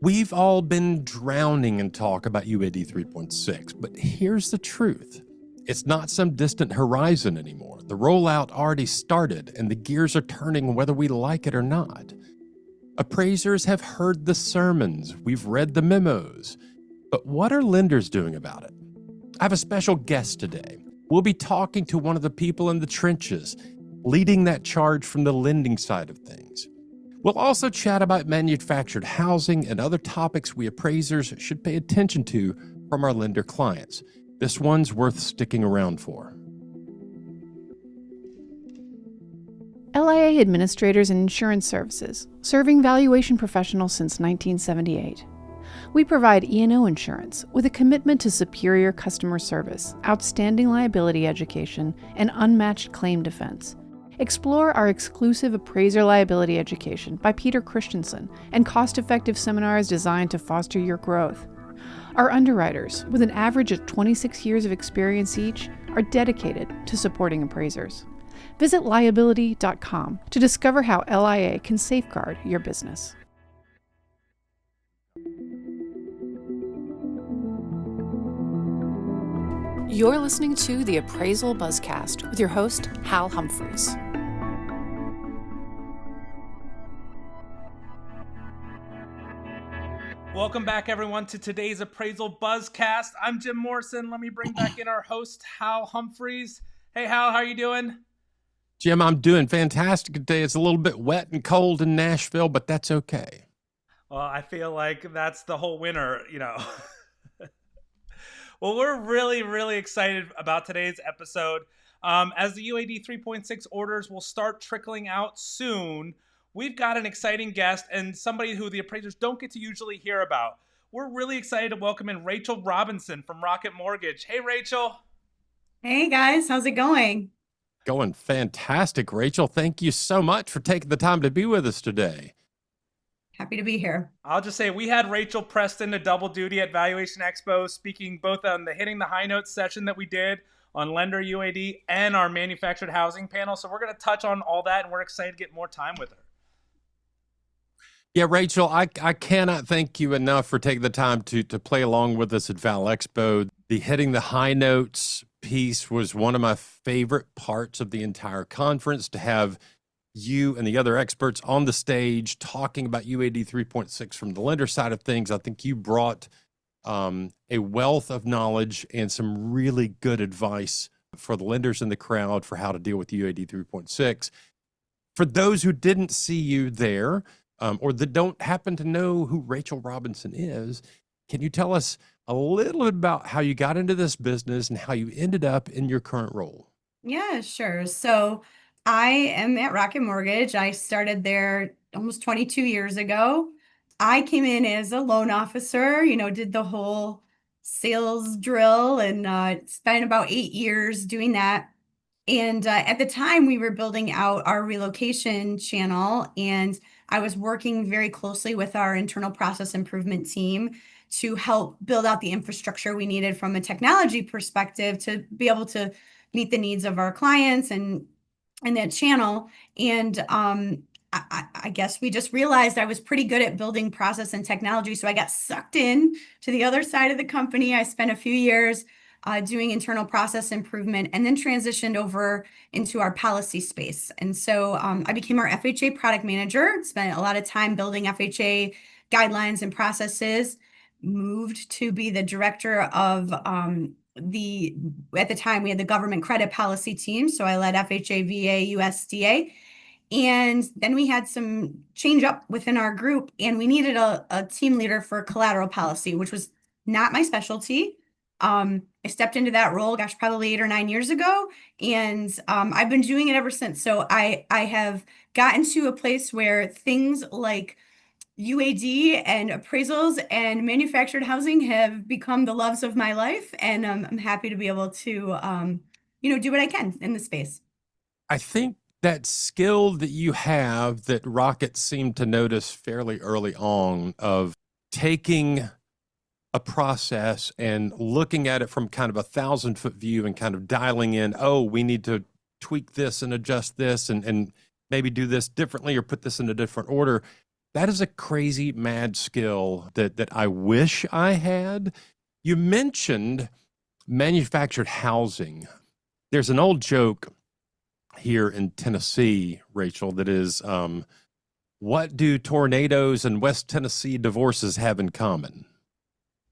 We've all been drowning in talk about UAD 3.6, but here's the truth. It's not some distant horizon anymore. The rollout already started, and the gears are turning whether we like it or not. Appraisers have heard the sermons, we've read the memos, but what are lenders doing about it? I have a special guest today. We'll be talking to one of the people in the trenches, leading that charge from the lending side of things. We'll also chat about manufactured housing and other topics we appraisers should pay attention to from our lender clients. This one's worth sticking around for. LIA Administrators and Insurance Services, serving valuation professionals since 1978. We provide E&O insurance with a commitment to superior customer service, outstanding liability education, and unmatched claim defense. Explore our exclusive appraiser liability education by Peter Christensen and cost-effective seminars designed to foster your growth. Our underwriters, with an average of 26 years of experience each, are dedicated to supporting appraisers. Visit liability.com to discover how LIA can safeguard your business. You're listening to the Appraisal Buzzcast with your host, Hal Humphreys. Welcome back, everyone, to today's Appraisal Buzzcast. I'm Jim Morrison. Let me bring back in our host, Hal Humphreys. Hey, Hal, how are you doing? Jim, I'm doing fantastic today. It's a little bit wet and cold in Nashville, but that's okay. Well, I feel like that's the whole winter, Well, we're really, really excited about today's episode. As the UAD 3.6 orders will start trickling out soon, we've got an exciting guest and somebody who the appraisers don't get to usually hear about. We're really excited to welcome in Rachel Robinson from Rocket Mortgage. Hey, Rachel. Hey, guys. How's it going? Going fantastic, Rachel. Thank you so much for taking the time to be with us today. Happy to be here. I'll just say we had Rachel Preston to double duty at Valuation Expo, speaking both on the Hitting the High Notes session that we did on Lender UAD and our manufactured housing panel. So we're going to touch on all that, and we're excited to get more time with her. Yeah, Rachel, I cannot thank you enough for taking the time to play along with us at Val Expo. The Hitting the High Notes piece was one of my favorite parts of the entire conference, to have you and the other experts on the stage talking about UAD 3.6 from the lender side of things. I think you brought a wealth of knowledge and some really good advice for the lenders in the crowd for how to deal with UAD 3.6. For those who didn't see you there, or that don't happen to know who Rachel Robinson is, can you tell us a little bit about how you got into this business and how you ended up in your current role? Yeah, sure. So I am at Rocket Mortgage. I started there almost 22 years ago. I came in as a loan officer, did the whole sales drill and spent about 8 years doing that. And at the time, we were building out our relocation channel, and I was working very closely with our internal process improvement team to help build out the infrastructure we needed from a technology perspective to be able to meet the needs of our clients and that channel. And I guess we just realized I was pretty good at building process and technology. So I got sucked in to the other side of the company. I spent a few years doing internal process improvement, and then transitioned over into our policy space. And so I became our FHA product manager, spent a lot of time building FHA guidelines and processes, moved to be the director of at the time we had the government credit policy team. So I led FHA, VA, USDA. And then we had some change up within our group, and we needed a team leader for collateral policy, which was not my specialty. I stepped into that role, probably 8 or 9 years ago, and I've been doing it ever since. So I have gotten to a place where things like UAD and appraisals and manufactured housing have become the loves of my life, and I'm happy to be able to do what I can in the space. I think that skill that you have that Rocket seemed to notice fairly early on, of taking a process and looking at it from kind of a 1,000-foot view and kind of dialing in, oh, we need to tweak this and adjust this and maybe do this differently or put this in a different order. That is a crazy mad skill that I wish I had. You mentioned manufactured housing. There's an old joke here in Tennessee, Rachel, that is, what do tornadoes and West Tennessee divorces have in common?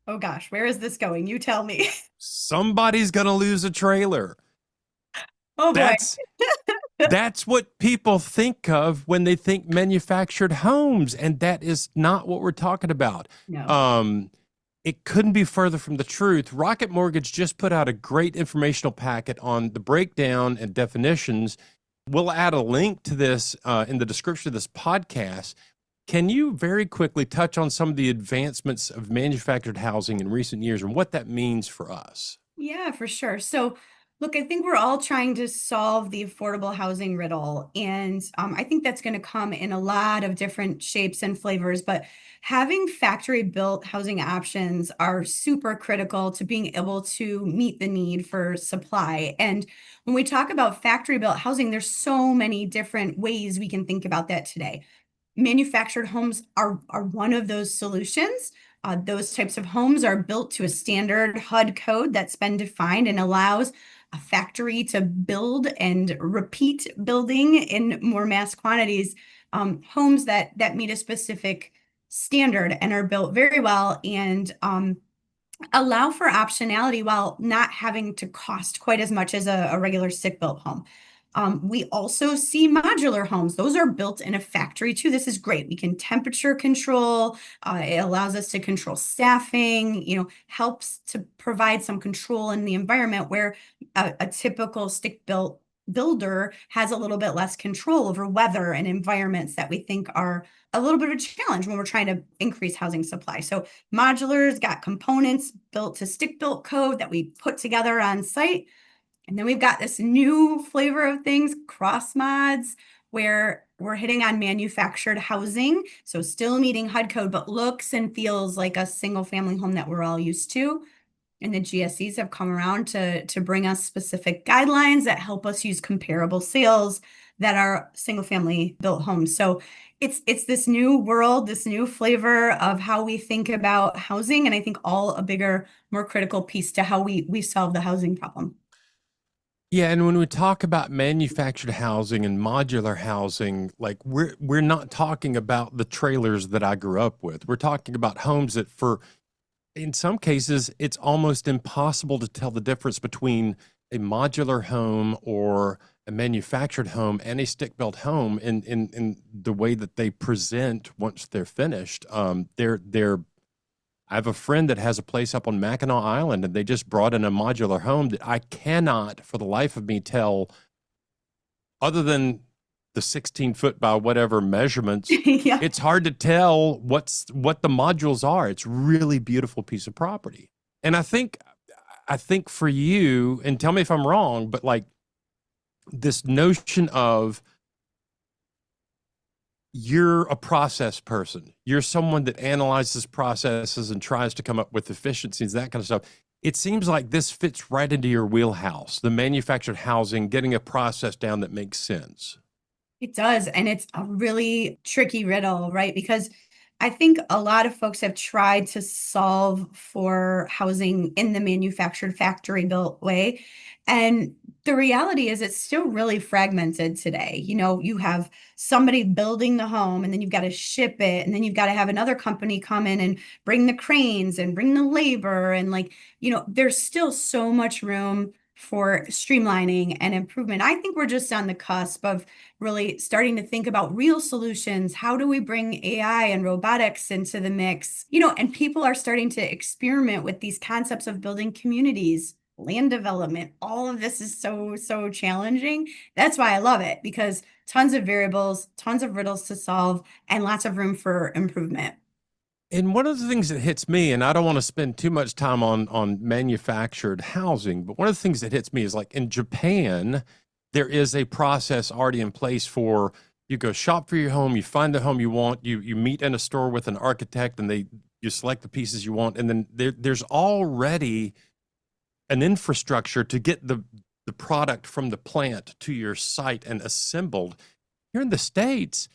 Oh gosh, where is this going? You tell me. Somebody's going to lose a trailer. Oh boy. That's what people think of when they think manufactured homes, and that is not what we're talking about. No. It couldn't be further from the truth. Rocket Mortgage just put out a great informational packet on the breakdown and definitions. We'll add a link to this in the description of this podcast. Can you very quickly touch on some of the advancements of manufactured housing in recent years and what that means for us? Yeah, for sure. So, look, I think we're all trying to solve the affordable housing riddle. And I think that's going to come in a lot of different shapes and flavors. But having factory built housing options are super critical to being able to meet the need for supply. And when we talk about factory built housing, there's so many different ways we can think about that today. Manufactured homes are one of those solutions. Those types of homes are built to a standard HUD code that's been defined and allows a factory to build and repeat building in more mass quantities. Homes that meet a specific standard and are built very well and allow for optionality while not having to cost quite as much as a regular stick-built home. We also see modular homes. Those are built in a factory too. This is great. We can temperature control. It allows us to control staffing, helps to provide some control in the environment where a typical stick-built builder has a little bit less control over weather and environments that we think are a little bit of a challenge when we're trying to increase housing supply. So modular's got components built to stick-built code that we put together on site. And then we've got this new flavor of things, cross mods, where we're hitting on manufactured housing. So still meeting HUD code, but looks and feels like a single family home that we're all used to. And the GSEs have come around to bring us specific guidelines that help us use comparable sales that are single family built homes. So it's this new world, this new flavor of how we think about housing. And I think all a bigger, more critical piece to how we solve the housing problem. Yeah, and when we talk about manufactured housing and modular housing, like we're not talking about the trailers that I grew up with. We're talking about homes that in some cases, it's almost impossible to tell the difference between a modular home or a manufactured home and a stick-built home in the way that they present once they're finished. I have a friend that has a place up on Mackinac Island, and they just brought in a modular home that I cannot, for the life of me, tell, other than the 16-foot by whatever measurements, Yeah. it's hard to tell what the modules are. It's really beautiful piece of property. And I think for you, and tell me if I'm wrong, but like this notion of you're a process person. You're someone that analyzes processes and tries to come up with efficiencies, that kind of stuff. It seems like this fits right into your wheelhouse, the manufactured housing, getting a process down that makes sense. It does. And it's a really tricky riddle, right? Because I think a lot of folks have tried to solve for housing in the manufactured factory built way. And the reality is it's still really fragmented today. You have somebody building the home and then you've got to ship it. And then you've got to have another company come in and bring the cranes and bring the labor. And there's still so much room for streamlining and improvement. I think we're just on the cusp of really starting to think about real solutions. How do we bring AI and robotics into the mix? And people are starting to experiment with these concepts of building communities, land development. All of this is so challenging. That's why I love it, because tons of variables, tons of riddles to solve, and lots of room for improvement. And one of the things that hits me, and I don't want to spend too much time on manufactured housing, but one of the things that hits me is like in Japan, there is a process already in place for you go shop for your home, you find the home you want, you meet in a store with an architect, and you select the pieces you want, and then there's already an infrastructure to get the product from the plant to your site and assembled. Here in the States,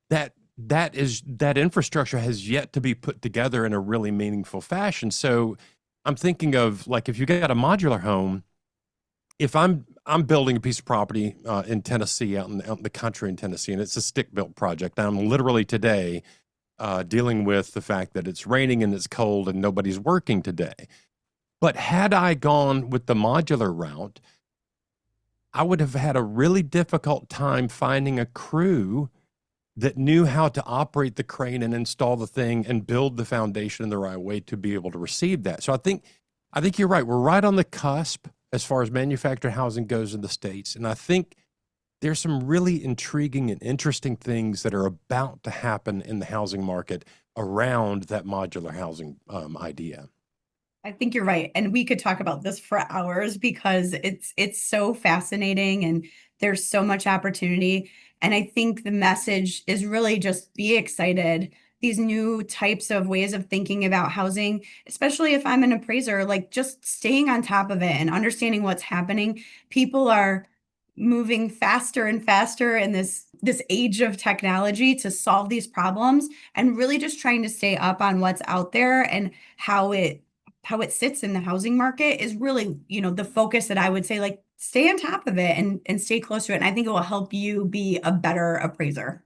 that that infrastructure has yet to be put together in a really meaningful fashion. So I'm thinking of, like, if you got a modular home, if I'm building a piece of property in Tennessee, out in the country in Tennessee, and it's a stick built project. I'm literally today dealing with the fact that it's raining and it's cold and nobody's working today. But had I gone with the modular route, I would have had a really difficult time finding a crew that knew how to operate the crane and install the thing and build the foundation in the right way to be able to receive that. So I think you're right. We're right on the cusp as far as manufactured housing goes in the States. And I think there's some really intriguing and interesting things that are about to happen in the housing market around that modular housing idea. I think you're right. And we could talk about this for hours because it's so fascinating and there's so much opportunity. And I think the message is really just be excited. These new types of ways of thinking about housing, especially if I'm an appraiser, like just staying on top of it and understanding what's happening. People are moving faster and faster in this age of technology to solve these problems, and really just trying to stay up on what's out there and how it sits in the housing market is really, the focus that I would say, like, stay on top of it and stay close to it. And I think it will help you be a better appraiser.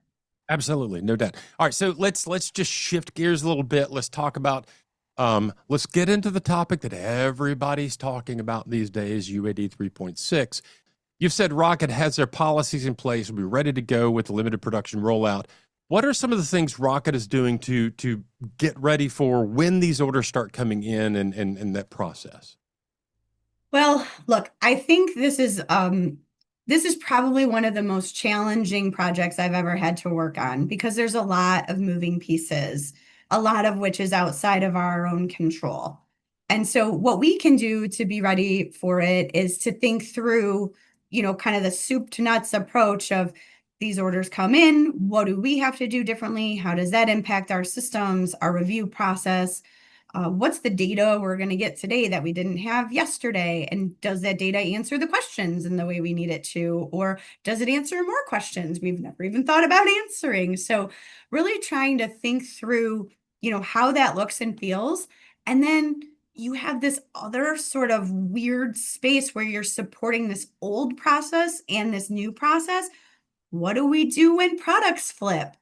Absolutely, no doubt. All right, so let's just shift gears a little bit. Let's talk about let's get into the topic that everybody's talking about these days, UAD 3.6. You've said Rocket has their policies in place, will be ready to go with the limited production rollout. What are some of the things Rocket is doing to get ready for when these orders start coming in and that process? Well, look, I think this is probably one of the most challenging projects I've ever had to work on because there's a lot of moving pieces, a lot of which is outside of our own control. And so what we can do to be ready for it is to think through, kind of the soup to nuts approach of these orders come in. What do we have to do differently? How does that impact our systems, our review process? What's the data we're going to get today that we didn't have yesterday? And does that data answer the questions in the way we need it to? Or does it answer more questions we've never even thought about answering? So really trying to think through, how that looks and feels. And then you have this other sort of weird space where you're supporting this old process and this new process. What do we do when products flip?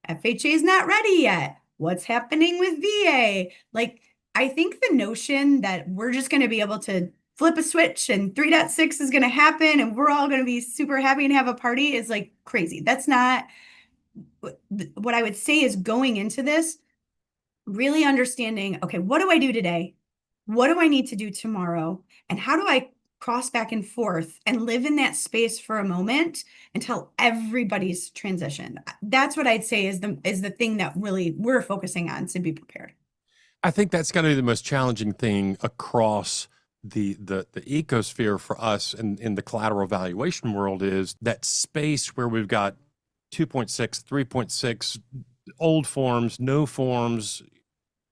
FHA is not ready yet. What's happening with VA? Like, I think the notion that we're just going to be able to flip a switch and 3.6 is going to happen and we're all going to be super happy and have a party is like crazy. That's not what I would say. Is going into this, really understanding, okay, what do I do today? What do I need to do tomorrow? And how do I cross back and forth and live in that space for a moment until everybody's transitioned? That's what I'd say is the thing that really we're focusing on to be prepared. I think that's going to be the most challenging thing across the ecosphere for us in the collateral valuation world, is that space where we've got 2.6, 3.6, old forms, no forms.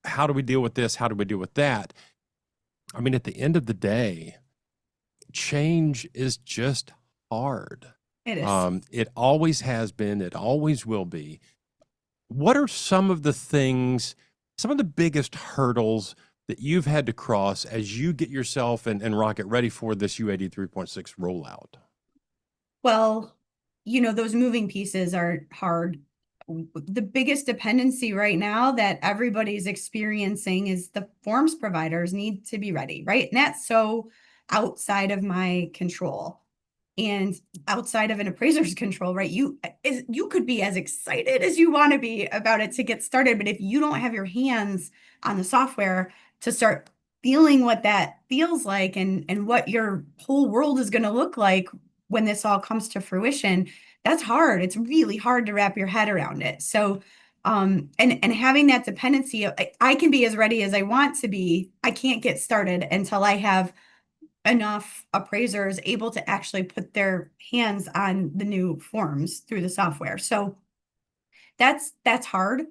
How do we deal with this? How do we deal with that? I mean, at the end of the day, change is just hard. It is. It always has been. It always will be. What are some of the things, some of the biggest hurdles that you've had to cross as you get yourself and Rocket ready for this UAD 3.6 rollout? Well, those moving pieces are hard. The biggest dependency right now that everybody's experiencing is the forms providers need to be ready, right? And that's so outside of my control and outside of an appraiser's control, right? You could be as excited as you want to be about it to get started, but if you don't have your hands on the software to start feeling what that feels like and what your whole world is going to look like when this all comes to fruition, that's hard. It's really hard to wrap your head around it. So, and having that dependency, I can be as ready as I want to be. I can't get started until I have enough appraisers able to actually put their hands on the new forms through the software. So that's hard.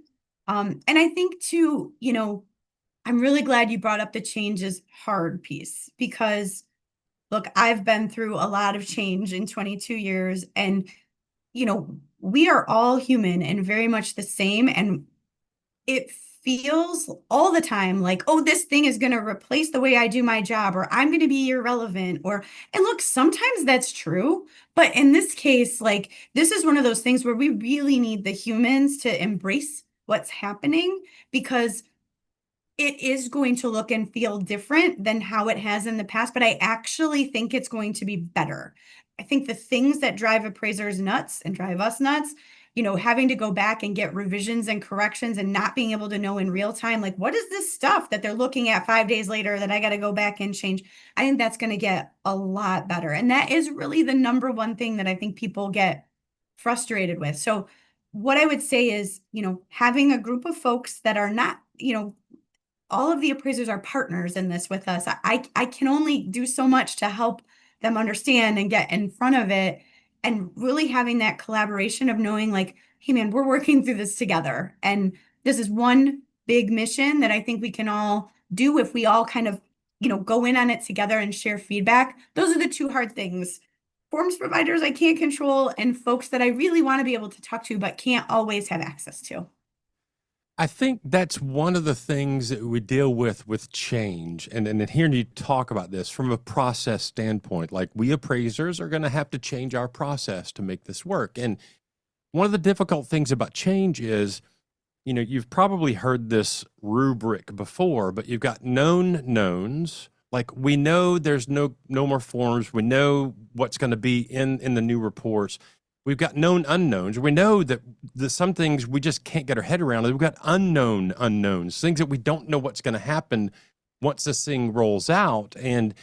And I think too, I'm really glad you brought up the change is hard piece because look, I've been through a lot of change in 22 years, and we are all human and very much the same. And it feels all the time like, oh, this thing is going to replace the way I do my job, or I'm going to be irrelevant, and look, sometimes that's true. But in this case, like, this is one of those things where we really need the humans to embrace what's happening, because it is going to look and feel different than how it has in the past, but I actually think it's going to be better. I think the things that drive appraisers nuts and drive us nuts, having to go back and get revisions and corrections and not being able to know in real time, like, what is this stuff that they're looking at 5 days later that I got to go back and change? I think that's going to get a lot better. And that is really the number one thing that I think people get frustrated with. So what I would say is, having a group of folks that are not, all of the appraisers are partners in this with us. I can only do so much to help them understand and get in front of it, and really having that collaboration of knowing, like, hey man, we're working through this together. And this is one big mission that I think we can all do if we all kind of, go in on it together and share feedback. Those are the two hard things. Forms providers I can't control, and folks that I really want to be able to talk to but can't always have access to. I think that's one of the things that we deal with change. And hearing you talk about this from a process standpoint, like, we appraisers are going to have to change our process to make this work. And one of the difficult things about change is, you've probably heard this rubric before, but you've got known knowns. Like, we know there's no more forms. We know what's going to be in the new reports. We've got known unknowns. We know that there's some things we just can't get our head around. We've got unknown unknowns, things that we don't know what's going to happen once this thing rolls out. And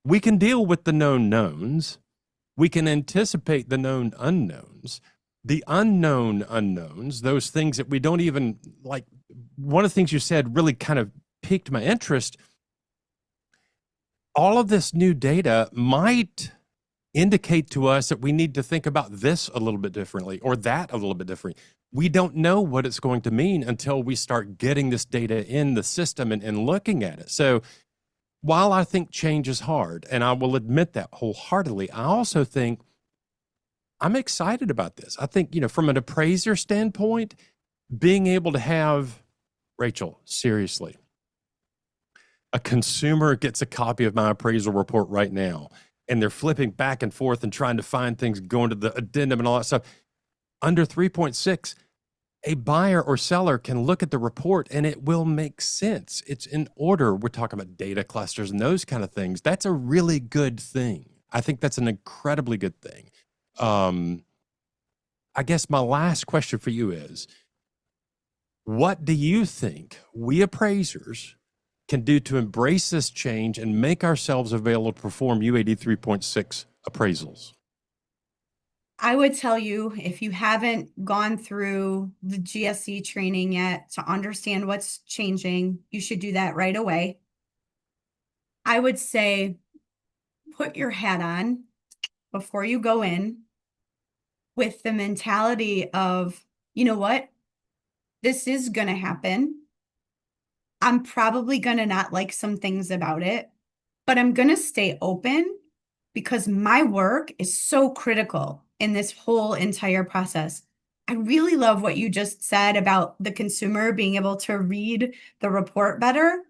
we can deal with the known knowns. We can anticipate the known unknowns. The unknown unknowns, those things that we don't even like. One of the things you said really kind of piqued my interest. All of this new data might indicate to us that we need to think about this a little bit differently, or that a little bit differently. We don't know what it's going to mean until we start getting this data in the system and looking at it. So while I think change is hard, and I will admit that wholeheartedly, I also think I'm excited about this. I think, from an appraiser standpoint, being able to have, Rachel, seriously, a consumer gets a copy of my appraisal report right now, and they're flipping back and forth and trying to find things, going to the addendum and all that stuff. Under 3.6, a buyer or seller can look at the report and it will make sense. It's in order. We're talking about data clusters and those kind of things. That's a really good thing. I think that's an incredibly good thing. I guess my last question for you is, what do you think we appraisers can do to embrace this change and make ourselves available to perform UAD 3.6 appraisals? I would tell you, if you haven't gone through the GSE training yet to understand what's changing, you should do that right away. I would say, put your hat on before you go in with the mentality of, you know what, this is going to happen. I'm probably going to not like some things about it, but I'm going to stay open, because my work is so critical in this whole entire process. I really love what you just said about the consumer being able to read the report better.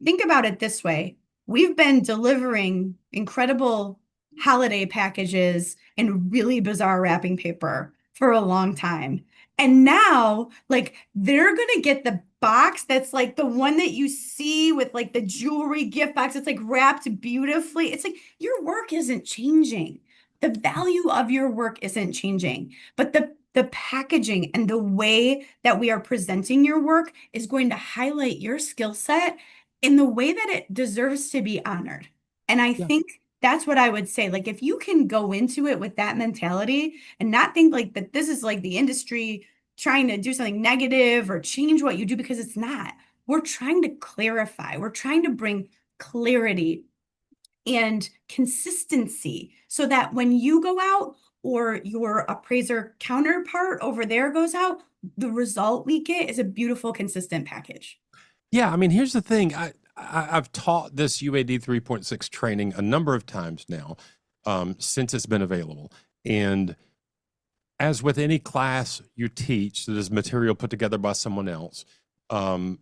Think about it this way. We've been delivering incredible holiday packages in really bizarre wrapping paper for a long time. And now, like, they're going to get the box that's like the one that you see with like the jewelry gift box. It's like wrapped beautifully. It's like, your work isn't changing. The value of your work isn't changing, but the packaging and the way that we are presenting your work is going to highlight your skill set in the way that it deserves to be honored. And I think that's what I would say. Like, if you can go into it with that mentality and not think like that this is like the industry trying to do something negative or change what you do, because it's not. We're trying to clarify. We're trying to bring clarity and consistency so that when you go out, or your appraiser counterpart over there goes out, the result we get is a beautiful, consistent package. Yeah, I mean, here's the thing. I've taught this UAD 3.6 training a number of times now, since it's been available. And as with any class you teach that is material put together by someone else, I'm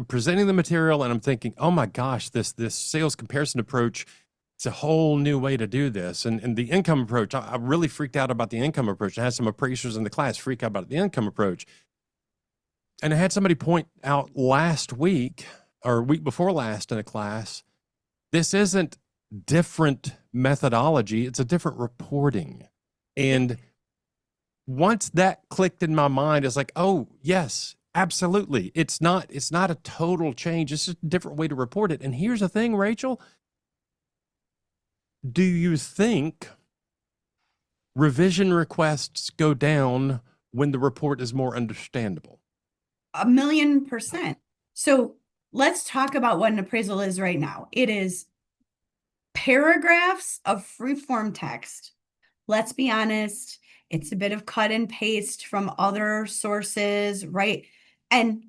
presenting the material and I'm thinking, oh my gosh, this sales comparison approach, it's a whole new way to do this. And the income approach, I really freaked out about the income approach. I had some appraisers in the class freak out about the income approach. And I had somebody point out last week or week before last in a class, this isn't different methodology, it's a different reporting. And once that clicked in my mind, it's like, oh yes, absolutely. It's not a total change. It's just a different way to report it. And here's the thing, Rachel. Do you think revision requests go down when the report is more understandable? 1,000,000%. So let's talk about what an appraisal is right now. It is paragraphs of free-form text. Let's be honest, it's a bit of cut and paste from other sources, right? And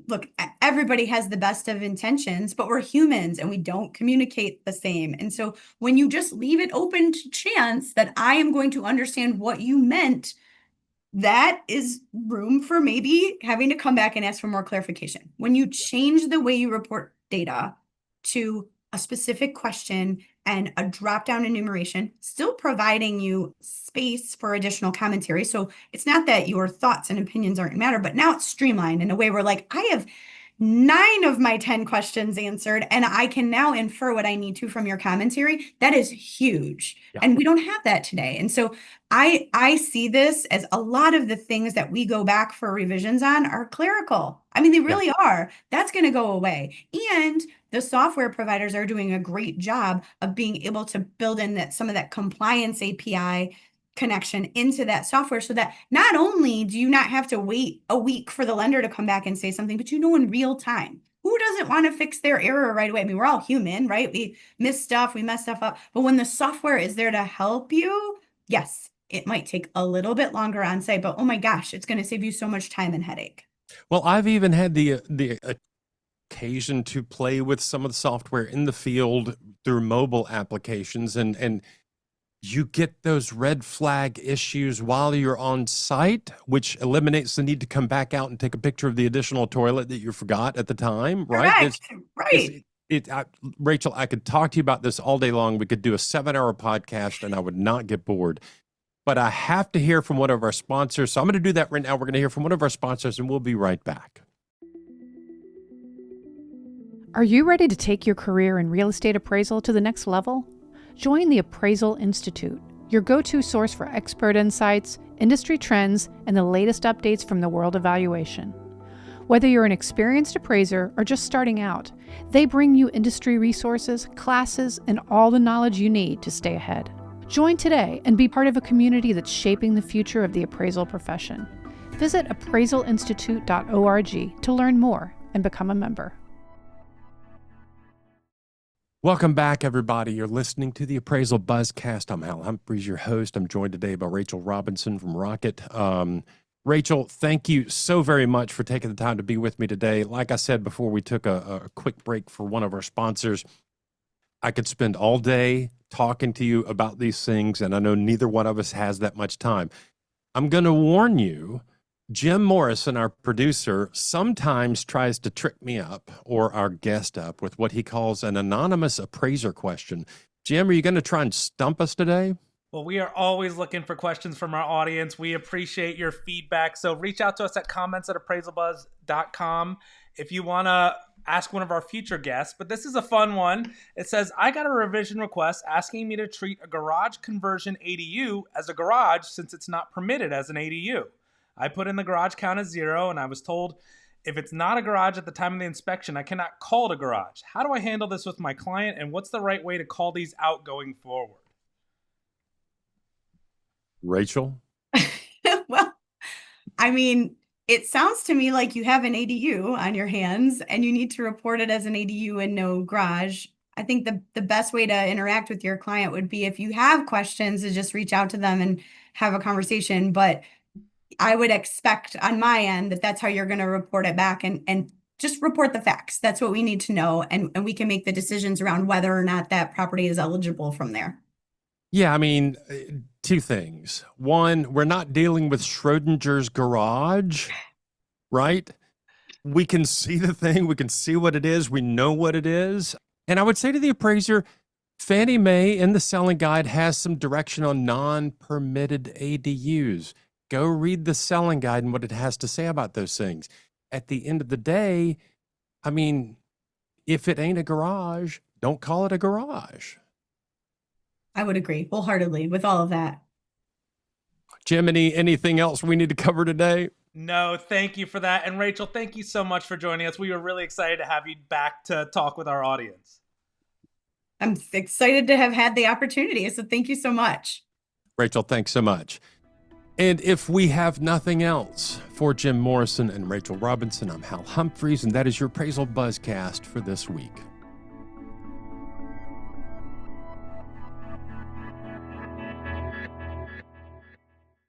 look, everybody has the best of intentions, but we're humans and we don't communicate the same. And so when you just leave it open to chance that I am going to understand what you meant, that is room for maybe having to come back and ask for more clarification. When you change the way you report data to a specific question and a drop-down enumeration, still providing you space for additional commentary. So it's not that your thoughts and opinions aren't matter, but now it's streamlined in a way where like, I have 9 of my 10 questions answered, and I can now infer what I need to from your commentary. That is huge. Yeah. And we don't have that today. And so I see this as a lot of the things that we go back for revisions on are clerical. I mean, they really are. That's going to go away. And the software providers are doing a great job of being able to build in that some of that compliance API connection into that software so that not only do you not have to wait a week for the lender to come back and say something, but you know in real time. Who doesn't want to fix their error right away? I mean, we're all human, right? We miss stuff, we mess stuff up. But when the software is there to help you, yes, it might take a little bit longer on site, but oh my gosh, it's going to save you so much time and headache. Well, I've even had the occasion to play with some of the software in the field through mobile applications, and you get those red flag issues while you're on site, which eliminates the need to come back out and take a picture of the additional toilet that you forgot at the time, right? Correct. Right. Rachel, I could talk to you about this all day long. We could do a 7-hour podcast and I would not get bored. But I have to hear from one of our sponsors. So I'm going to do that right now. We're going to hear from one of our sponsors and we'll be right back. Are you ready to take your career in real estate appraisal to the next level? Join the Appraisal Institute, your go-to source for expert insights, industry trends, and the latest updates from the world of valuation. Whether you're an experienced appraiser or just starting out, they bring you industry resources, classes, and all the knowledge you need to stay ahead. Join today and be part of a community that's shaping the future of the appraisal profession. Visit appraisalinstitute.org to learn more and become a member. Welcome back, everybody. You're listening to the Appraisal Buzzcast. I'm Hal Humphreys, your host. I'm joined today by Rachel Robinson from Rocket. Rachel, thank you so very much for taking the time to be with me today. Like I said before, we took a quick break for one of our sponsors. I could spend all day talking to you about these things, and I know neither one of us has that much time. I'm going to warn you, Jim Morrison, our producer, sometimes tries to trick me up or our guest up with what he calls an anonymous appraiser question. Jim, are you going to try and stump us today? Well, we are always looking for questions from our audience. We appreciate your feedback. So reach out to us at comments@appraisalbuzz.com if you want to ask one of our future guests. But this is a fun one. It says, I got a revision request asking me to treat a garage conversion ADU as a garage since it's not permitted as an ADU. I put in the garage count as 0, and I was told if it's not a garage at the time of the inspection, I cannot call it a garage. How do I handle this with my client, and what's the right way to call these out going forward? Rachel? Well, I mean, it sounds to me like you have an ADU on your hands and you need to report it as an ADU and no garage. I think the best way to interact with your client would be if you have questions to just reach out to them and have a conversation. But I would expect on my end that that's how you're going to report it back and just report the facts. That's what we need to know. And we can make the decisions around whether or not that property is eligible from there. Yeah, I mean, two things. One, we're not dealing with Schrodinger's garage, right? We can see the thing, we can see what it is, we know what it is. And I would say to the appraiser, Fannie Mae in the selling guide has some direction on non-permitted ADUs. Go read the selling guide and what it has to say about those things. At the end of the day, I mean, if it ain't a garage, don't call it a garage. I would agree wholeheartedly with all of that. Jim, anything else we need to cover today? No, thank you for that. And Rachel, thank you so much for joining us. We were really excited to have you back to talk with our audience. I'm excited to have had the opportunity. So thank you so much. Rachel, thanks so much. And if we have nothing else, for Jim Morrison and Rachel Robinson, I'm Hal Humphreys, and that is your Appraisal Buzzcast for this week.